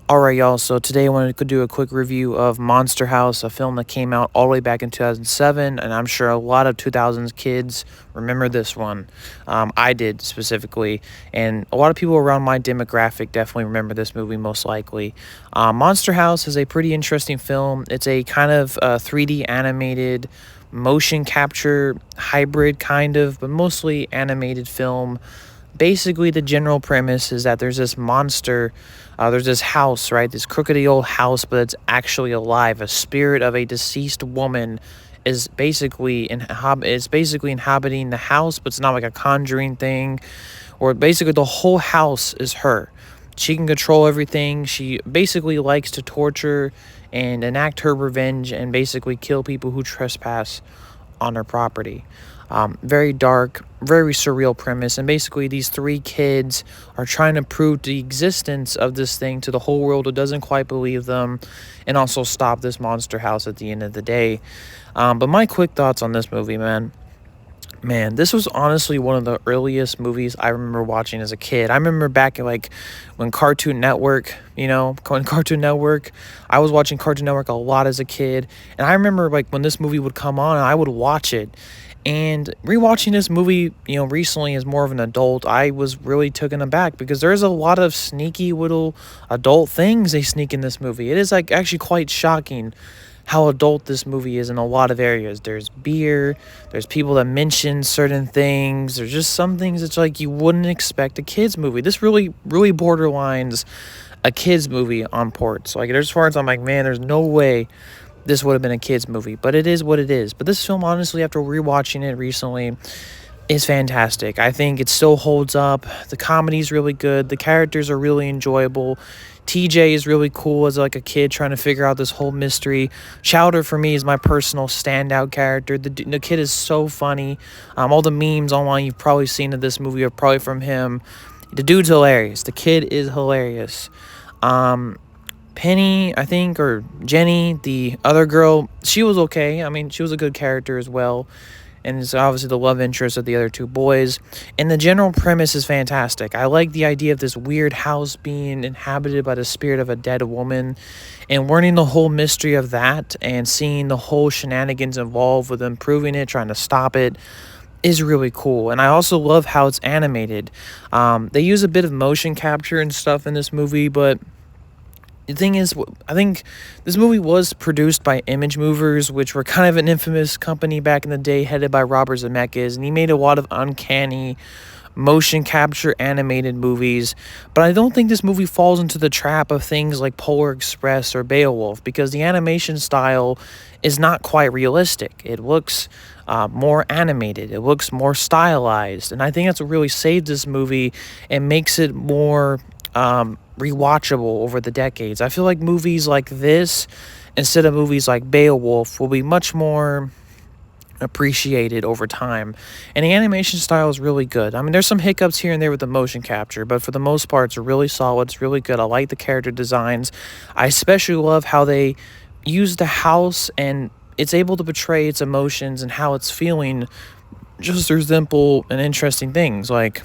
Alright, y'all, so today I wanted to do a quick review of Monster House, a film that came out all the way back in 2007, and I'm sure a lot of 2000s kids remember this one. I did specifically, and a lot of people around my demographic definitely remember this movie most likely. Monster House is a pretty interesting film. It's a kind of 3D animated motion capture hybrid kind of, but mostly animated film. Basically, the general premise is that there's this monster, there's this house, right? This crookedy old house, but it's actually alive. A spirit of a deceased woman is basically inhabiting the house, but it's not like a conjuring thing, or basically the whole house is her. She can control everything. She basically likes to torture and enact her revenge and basically kill people who trespass on her property. Very dark, very surreal premise, and basically these three kids are trying to prove the existence of this thing to the whole world who doesn't quite believe them, and also stop this monster house at the end of the day. But my quick thoughts on this movie, man, this was honestly one of the earliest movies I remember watching as a kid. I remember back like when Cartoon Network, I was watching Cartoon Network a lot as a kid, and I remember like when this movie would come on, I would watch it. And rewatching this movie, recently as more of an adult, I was really taken aback because there's a lot of sneaky little adult things they sneak in this movie. It is like actually quite shocking how adult this movie is in a lot of areas. There's beer, there's people that mention certain things, there's just some things that's like you wouldn't expect a kids movie. This really borderlines a kids movie on ports. Like there's parts I'm like, man, there's no way this would have been a kids movie, but it is what it is. But this film, honestly, after rewatching it recently, is fantastic. I think it still holds up. The comedy's really good. The characters are really enjoyable. TJ is really cool as like a kid trying to figure out this whole mystery. Chowder for me is my personal standout character. The kid is so funny. All the memes online you've probably seen of this movie are probably from him. The dude's hilarious. The kid is hilarious. Penny, I think, or Jenny, the other girl, she was okay. I mean, she was a good character as well. And it's obviously the love interest of the other two boys. And the general premise is fantastic. I like the idea of this weird house being inhabited by the spirit of a dead woman. And learning the whole mystery of that and seeing the whole shenanigans involved with them proving it, trying to stop it, is really cool. And I also love how it's animated. They use a bit of motion capture and stuff in this movie, but the thing is, I think this movie was produced by Image Movers, which were kind of an infamous company back in the day, headed by Robert Zemeckis, and he made a lot of uncanny motion capture animated movies. But I don't think this movie falls into the trap of things like Polar Express or Beowulf, because the animation style is not quite realistic. It looks more animated. It looks more stylized, and I think that's what really saved this movie and makes it more rewatchable over the decades. I feel like movies like this, instead of movies like Beowulf, will be much more appreciated over time. And the animation style is really good. I mean, there's some hiccups here and there with the motion capture, but for the most part, it's really solid. It's really good. I like the character designs. I especially love how they use the house and it's able to portray its emotions and how it's feeling just through simple and interesting things. Like,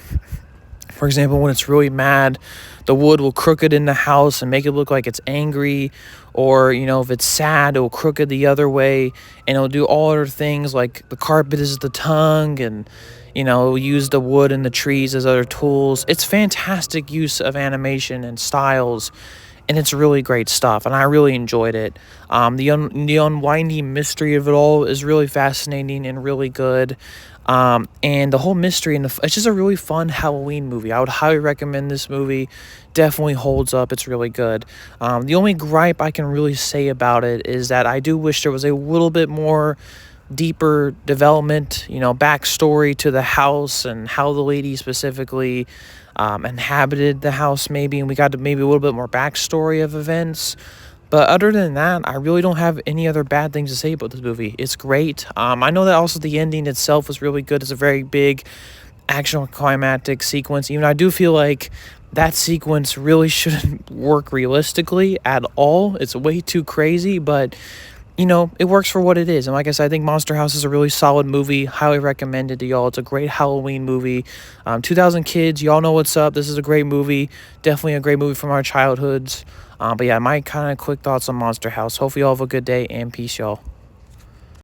for example, when it's really mad, the wood will crooked in the house and make it look like it's angry. Or, if it's sad, it'll crooked the other way. And it'll do all other things like the carpet is the tongue. And, it'll use the wood and the trees as other tools. It's fantastic use of animation and styles. And it's really great stuff. And I really enjoyed it. The unwinding mystery of it all is really fascinating and really good. And the whole mystery and it's just a really fun Halloween movie. I would highly recommend this movie. Definitely holds up. It's really good. The only gripe I can really say about it is that I do wish there was a little bit more deeper development, backstory to the house and how the lady specifically inhabited the house maybe, and we got to maybe a little bit more backstory of events. But other than that, I really don't have any other bad things to say about this movie. It's great. I know that also the ending itself was really good. It's a very big action climactic sequence. Even I do feel like that sequence really shouldn't work realistically at all. It's way too crazy, but you know, it works for what it is. And like I said, I think Monster House is a really solid movie. Highly recommended to y'all. It's a great Halloween movie. 2000 kids, y'all know what's up. This is a great movie. Definitely a great movie from our childhoods. But yeah, my kind of quick thoughts on Monster House. Hopefully, y'all have a good day and peace, y'all.